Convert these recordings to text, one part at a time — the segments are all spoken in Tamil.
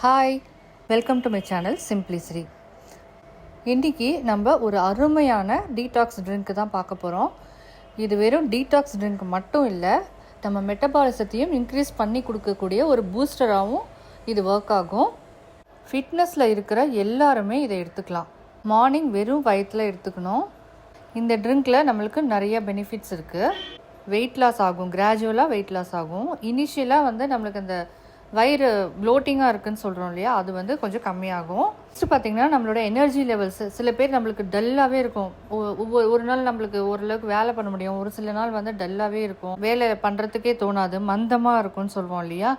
Hi, welcome to my channel Simplishri. இன்றைக்கி நம்ம ஒரு அருமையான டீடாக்ஸ் ட்ரிங்க்கு தான் பார்க்க போகிறோம். இது வெறும் டீடாக்ஸ் ட்ரிங்க் மட்டும் இல்லை, நம்ம மெட்டபாலிசத்தையும் இன்க்ரீஸ் பண்ணி கொடுக்கக்கூடிய ஒரு பூஸ்டராகவும் இது ஒர்க் ஆகும். ஃபிட்னஸில் இருக்கிற எல்லாருமே இதை எடுத்துக்கலாம். மார்னிங் வெறும் வயிற்றில் எடுத்துக்கணும். இந்த ட்ரிங்க்கில் நம்மளுக்கு நிறைய பெனிஃபிட்ஸ் இருக்குது. வெயிட் லாஸ் ஆகும், கிராஜுவலாக வெயிட் லாஸ் ஆகும். இனிஷியலாக நம்மளுக்கு அந்த வயிறு ப்ளோட்டிங்காக இருக்குதுன்னு சொல்கிறோம் இல்லையா, அது கொஞ்சம் கம்மியாகும். ஃபஸ்ட்டு பார்த்திங்கன்னா நம்மளோட எனர்ஜி லெவல்ஸ், சில பேர் நம்மளுக்கு டல்லாகவே இருக்கும். ஒரு நாள் நம்மளுக்கு ஓரளவுக்கு வேலை பண்ண முடியும், ஒரு சில நாள் டல்லாகவே இருக்கும், வேலை பண்ணுறதுக்கே தோணாது, மந்தமாக இருக்கும்னு சொல்லுவோம் இல்லையா.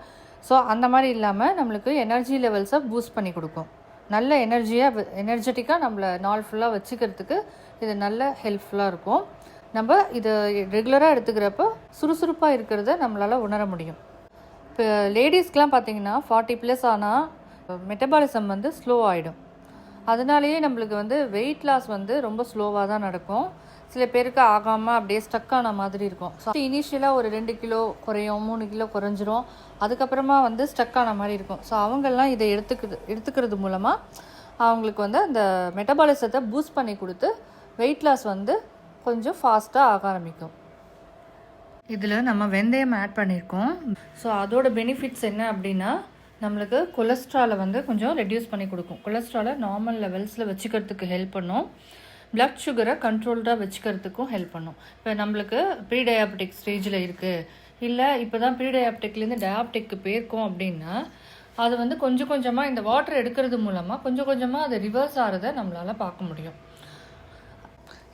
ஸோ அந்த மாதிரி இல்லாமல் நம்மளுக்கு எனர்ஜி லெவல்ஸை பூஸ்ட் பண்ணி கொடுக்கும். நல்ல எனர்ஜெட்டிக்காக நம்மளை நாள் ஃபுல்லாக வச்சுக்கிறதுக்கு இது நல்ல ஹெல்ப்ஃபுல்லாக இருக்கும். நம்ம இதை ரெகுலராக எடுத்துக்கிறப்போ சுறுசுறுப்பாக இருக்கிறத நம்மளால் உணர முடியும். இப்போ லேடிஸ்க்கெலாம் பார்த்திங்கன்னா 40+ ஆனால் மெட்டபாலிசம் ஸ்லோ ஆகிடும். அதனாலேயே நம்மளுக்கு வெயிட் லாஸ் ரொம்ப ஸ்லோவாக தான் நடக்கும். சில பேருக்கு ஆகாமல் அப்படியே ஸ்டக் ஆன மாதிரி இருக்கும். ஸோ இனிஷியலாக ஒரு 2 கிலோ குறையும், 3 கிலோ குறைஞ்சிரும், அதுக்கப்புறமா ஸ்டக் ஆன மாதிரி இருக்கும். ஸோ அவங்கெல்லாம் இதை எடுத்துக்கிறது மூலமாக அவங்களுக்கு அந்த மெட்டபாலிசத்தை பூஸ்ட் பண்ணி கொடுத்து வெயிட் லாஸ் கொஞ்சம் ஃபாஸ்ட்டாக ஆக ஆரம்பிக்கும். இதில் நம்ம வெந்தயம் ஆட் பண்ணியிருக்கோம். ஸோ அதோட பெனிஃபிட்ஸ் என்ன அப்படின்னா, நம்மளுக்கு கொலஸ்ட்ராலை கொஞ்சம் ரெடியூஸ் பண்ணி கொடுக்கும். கொலஸ்ட்ராலை நார்மல் லெவல்ஸில் வச்சுக்கிறதுக்கு ஹெல்ப் பண்ணும். பிளட் சுகரை கண்ட்ரோல்டாக வச்சுக்கிறதுக்கும் ஹெல்ப் பண்ணும். இப்போ நம்மளுக்கு ப்ரீ டயாபெட்டிக் ஸ்டேஜில் இருக்குது, இல்லை இப்போ தான் ப்ரீ டயாபெட்டிக்லேருந்து டயாபெட்டிக்கு போயிருக்கோம் அப்படின்னா, அது கொஞ்சம் கொஞ்சமாக இந்த வாட்டர் எடுக்கிறது மூலமாக கொஞ்சம் கொஞ்சமாக அது ரிவர்ஸ் ஆகிறத நம்மளால் பார்க்க முடியும்.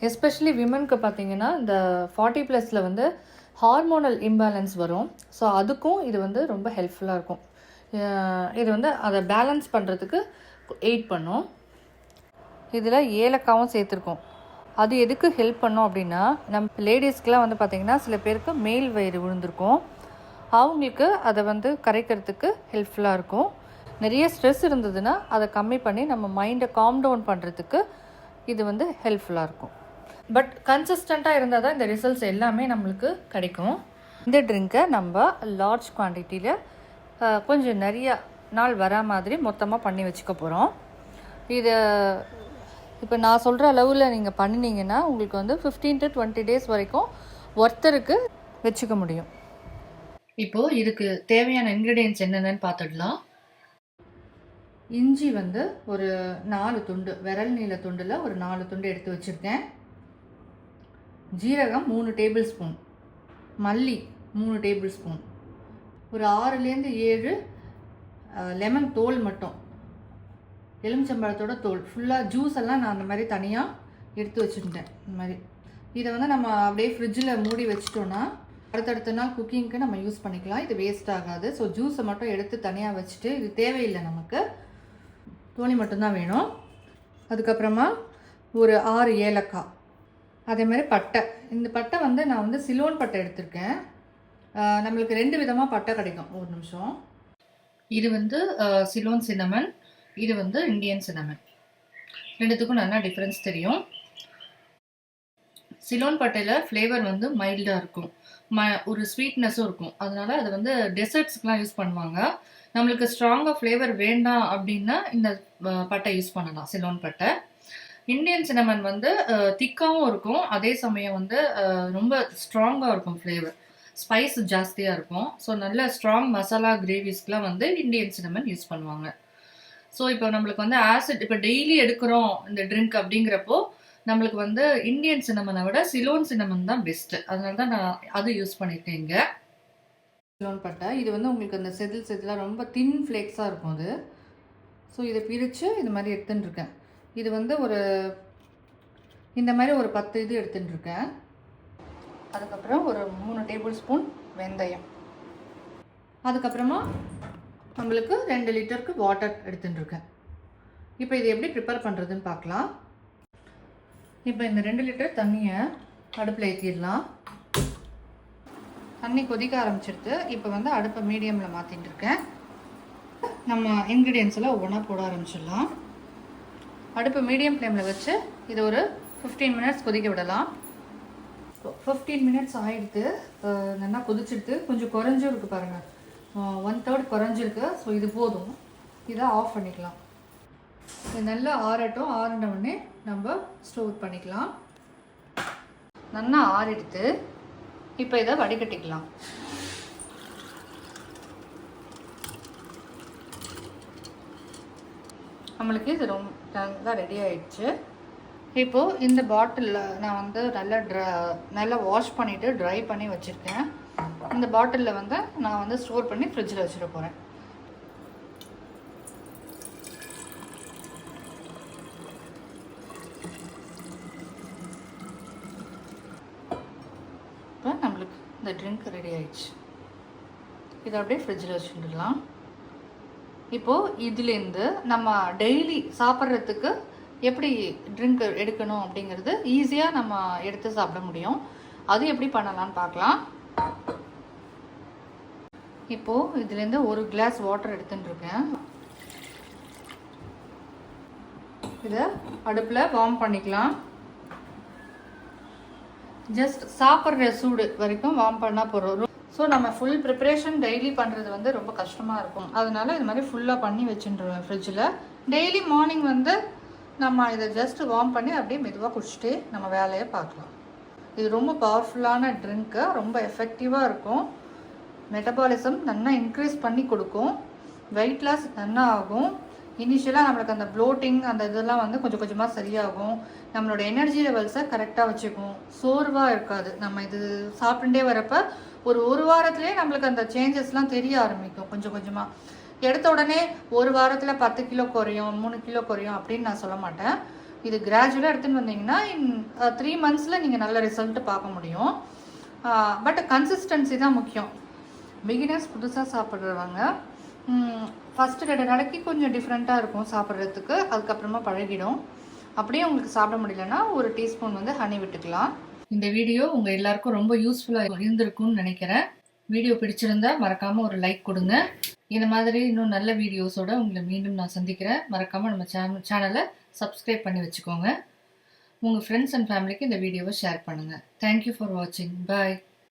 எஸ்பெஷலி விமனுக்கு பார்த்திங்கன்னா இந்த 40+ல் ஹார்மோனல் இம்பேலன்ஸ் வரும். ஸோ அதுக்கும் இது ரொம்ப ஹெல்ப்ஃபுல்லாக இருக்கும். இது அதை பேலன்ஸ் பண்ணுறதுக்கு எய்ட் பண்ணும். இதில் ஏலக்காவும் சேர்த்துருக்கோம். அது எதுக்கு ஹெல்ப் பண்ணோம் அப்படின்னா, நம்ம லேடிஸ்க்கெலாம் பார்த்திங்கன்னா சில பேருக்கு மேல் வயிறு விழுந்திருக்கும், அவங்களுக்கு அதை கரைக்கிறதுக்கு ஹெல்ப்ஃபுல்லாக இருக்கும். நிறைய ஸ்ட்ரெஸ் இருந்ததுன்னா அதை கம்மி பண்ணி நம்ம மைண்டை காம் டவுன் பண்ணுறதுக்கு இது ஹெல்ப்ஃபுல்லாக இருக்கும். பட் கன்சிஸ்டண்ட்டாக இருந்தால் தான் இந்த ரிசல்ட்ஸ் எல்லாமே நம்மளுக்கு கிடைக்கும். இந்த ட்ரிங்கை நம்ம லார்ஜ் குவான்டிட்டியில் கொஞ்சம் நிறைய நாள் வரா மாதிரி மொத்தமாக பண்ணி வச்சுக்க போகிறோம். இதை இப்போ நான் சொல்கிற அளவில் நீங்கள் பண்ணினீங்கன்னா உங்களுக்கு 15 to 20 days வரைக்கும் ஒருத்தருக்கு வச்சுக்க முடியும். இப்போது இதுக்கு தேவையான இன்க்ரீடியன்ட்ஸ் என்னென்னு பார்த்துடலாம். இஞ்சி ஒரு 4 துண்டு, விரல் நீள துண்டில் ஒரு 4 துண்டு எடுத்து வச்சுருக்கேன். ஜீரகம் 3 டேபிள் ஸ்பூன், மல்லி 3 டேபிள் ஸ்பூன், ஒரு 6-7 லெமன் தோல் மட்டும், எலுமிச்சம்பழத்தோட தோல் ஃபுல்லாக, ஜூஸ் எல்லாம் நான் அந்த மாதிரி தனியாக எடுத்து வச்சுருந்தேன். இந்த மாதிரி இதை நம்ம அப்படியே ஃப்ரிட்ஜில் மூடி வச்சிட்டோன்னா அடுத்தடுத்த நாள் குக்கிங்க்கு நம்ம யூஸ் பண்ணிக்கலாம். இது வேஸ்ட் ஆகாது. ஸோ ஜூஸை மட்டும் எடுத்து தனியாக வச்சுட்டு, இது தேவையில்லை, நமக்கு தோணி மட்டும்தான் வேணும். அதுக்கப்புறமா ஒரு 6 ஏலக்காய், அதே மாதிரி பட்டை. இந்த பட்டை நான் சிலோன் பட்டை எடுத்திருக்கேன். நம்மளுக்கு 2 விதமாக பட்டை கிடைக்கும். ஒரு நிமிஷம். இது சிலோன் சின்னமன், இது இந்தியன் சின்னமன். ரெண்டுத்துக்கும் நல்லா டிஃப்ரென்ஸ் தெரியும். சிலோன் பட்டையில் ஃப்ளேவர் மைல்டாக இருக்கும், ஒரு ஸ்வீட்னஸும் இருக்கும். அதனால அது டெசர்ட்ஸ்க்கெலாம் யூஸ் பண்ணுவாங்க. நம்மளுக்கு ஸ்ட்ராங்காக ஃப்ளேவர் வேண்டாம் அப்படின்னா இந்த பட்டை யூஸ் பண்ணலாம், சிலோன் பட்டை. இந்தியன் சின்னமன் திக்காகவும் இருக்கும், அதே சமயம் ரொம்ப ஸ்ட்ராங்காக இருக்கும், ஃப்ளேவர் ஸ்பைஸ் ஜாஸ்தியாக இருக்கும். ஸோ நல்ல ஸ்ட்ராங் மசாலா கிரேவிஸ்க்கெலாம் இந்தியன் சின்னமன் யூஸ் பண்ணுவாங்க. ஸோ இப்போ நம்மளுக்கு ஆசிட், இப்போ டெய்லி எடுக்கிறோம் இந்த ட்ரிங்க் அப்படிங்கிறப்போ நம்மளுக்கு இந்தியன் சின்னமனை விட சிலோன் சின்னமன் தான் பெஸ்ட்டு. அதனால தான் நான் அது யூஸ் பண்ணியிருக்கேன் இங்கே. சிலோன் பட்டை இது உங்களுக்கு அந்த செதிலாக ரொம்ப தின் ஃப்ளேக்ஸாக இருக்கும் அது. ஸோ இதை பிரித்து இது மாதிரி எடுத்துன்னு இருக்கேன். இது ஒரு இந்த மாதிரி ஒரு 10 இது எடுத்துட்டுருக்கேன். அதுக்கப்புறம் ஒரு 3 டேபிள் ஸ்பூன் வெந்தயம். அதுக்கப்புறமா நம்மளுக்கு 2 லிட்டருக்கு வாட்டர் எடுத்துட்டுருக்கேன். இப்போ இது எப்படி ப்ரிப்பேர் பண்ணுறதுன்னு பார்க்கலாம். இப்போ இந்த 2 லிட்டர் தண்ணியை அடுப்பில் ஏற்றிடலாம். தண்ணி கொதிக்க ஆரம்பிச்சிடுது. இப்போ அடுப்பை மீடியமில் மாற்றிட்டு இருக்கேன். நம்ம இன்க்ரீடியன்ஸ் எல்லாம் ஒவ்வொன்றா போட ஆரம்பிச்சிடலாம். அடுப்பு மீடியம் ஃப்ளேமில் வச்சு இதை ஒரு 15 மினிட்ஸ் கொதிக்க விடலாம். 15 மினிட்ஸ் ஆகிடுது, நல்லா கொதிச்சிடுது. கொஞ்சம் குறைஞ்சும் இருக்குது பாருங்கள், 1/3 குறைஞ்சிருக்கு. ஸோ இது போதும். இதை ஆஃப் பண்ணிக்கலாம். இது நல்லா ஆறட்டும். ஆறின உடனே நம்ம ஸ்டோர் பண்ணிக்கலாம். நல்லா ஆறிடுத்து. இப்போ இதை வடிகட்டிக்கலாம். நம்மளுக்கு இது ரொம்ப நல்லா ரெடி ஆயிடுச்சு. இப்போது இந்த பாட்டிலில் நான் வந்து நல்லா வாஷ் பண்ணிவிட்டு ட்ரை பண்ணி வச்சுருக்கேன். இந்த பாட்டிலில் வந்து நான் வந்து ஸ்டோர் பண்ணி ஃப்ரிட்ஜில் வச்சுட போகிறேன். இப்போ நம்மளுக்கு இந்த ட்ரிங்க் ரெடி ஆயிடுச்சு. இதை அப்படியே ஃப்ரிட்ஜில் வச்சுட்டுலாம். இப்போது இதுலேருந்து நம்ம டெய்லி சாப்பிட்றதுக்கு எப்படி ட்ரிங்க் எடுக்கணும் அப்படிங்கிறது ஈஸியாக நம்ம எடுத்து சாப்பிட முடியும். அது எப்படி பண்ணலான்னு பார்க்கலாம். இப்போது இதுலேருந்து ஒரு கிளாஸ் வாட்டர் எடுத்துட்டுருக்கேன். இதை அடுப்பில் வார்ம் பண்ணிக்கலாம். ஜஸ்ட் சாப்பிட்ற சூடு வரைக்கும் வார்ம் பண்ணால் போகிறோம். ஸோ நம்ம ஃபுல் ப்ரிப்ரேஷன் டெய்லி பண்ணுறது வந்து ரொம்ப கஷ்டமாக இருக்கும். அதனால இது மாதிரி ஃபுல்லாக பண்ணி வச்சுட்டுருவேன் ஃப்ரிட்ஜில். டெய்லி மார்னிங் வந்து நம்ம இதை ஜஸ்ட் வார்ம் பண்ணி அப்படியே மெதுவாக குடிச்சிட்டு நம்ம வேலையை பார்க்கலாம். இது ரொம்ப பவர்ஃபுல்லான ட்ரிங்க்கு, ரொம்ப எஃபெக்டிவாக இருக்கும். மெட்டபாலிசம் நல்லா இன்க்ரீஸ் பண்ணி கொடுக்கும். வெயிட் லாஸ் நல்லா ஆகும். இனிஷியலாக நம்மளுக்கு அந்த ப்ளோட்டிங் அந்த இதெல்லாம் வந்து கொஞ்சம் கொஞ்சமாக சரியாகும். நம்மளோட எனர்ஜி லெவல்ஸை கரெக்டாக வச்சுக்கும். சோர்வாக இருக்காது. நம்ம இது சாப்பிட்டுட்டே வரப்போ ஒரு வாரத்துலேயே நம்மளுக்கு அந்த சேஞ்சஸ்லாம் தெரிய ஆரம்பிக்கும். கொஞ்சம் கொஞ்சமாக எடுத்த உடனே ஒரு வாரத்தில் 10 கிலோ குறையும், 3 கிலோ குறையும் அப்படின்னு நான் சொல்ல மாட்டேன். இது கிராஜுவலாக எடுத்துகிட்டு வந்தீங்கன்னா 3 மந்த்ஸில் நீங்கள் நல்ல ரிசல்ட்டு பார்க்க முடியும். பட் கன்சிஸ்டன்சி தான் முக்கியம். பிகினர்ஸ் புதுசாக சாப்பிட்றவங்க ஃபஸ்ட்டு 2 நாளைக்கு கொஞ்சம் டிஃப்ரெண்ட்டாக இருக்கும் சாப்பிட்றதுக்கு. அதுக்கப்புறமா பழகிடும். அப்படியே உங்களுக்கு சாப்பிட முடியலன்னா ஒரு டீஸ்பூன் வந்து ஹனி விட்டுக்கலாம். இந்த வீடியோ உங்கள் எல்லாருக்கும் ரொம்ப யூஸ்ஃபுல்லாக இருந்திருக்கும்னு நினைக்கிறேன். வீடியோ பிடிச்சிருந்தா மறக்காமல் ஒரு லைக் கொடுங்க. இந்த மாதிரி இன்னும் நல்ல வீடியோஸோட உங்களை மீண்டும் நான் சந்திக்கிறேன். மறக்காமல் நம்ம சேனலை சப்ஸ்கிரைப் பண்ணி வச்சுக்கோங்க. உங்கள் ஃப்ரெண்ட்ஸ் அண்ட் ஃபேமிலிக்கு இந்த வீடியோவை ஷேர் பண்ணுங்கள். தேங்க்யூ ஃபார் வாட்சிங். பாய்.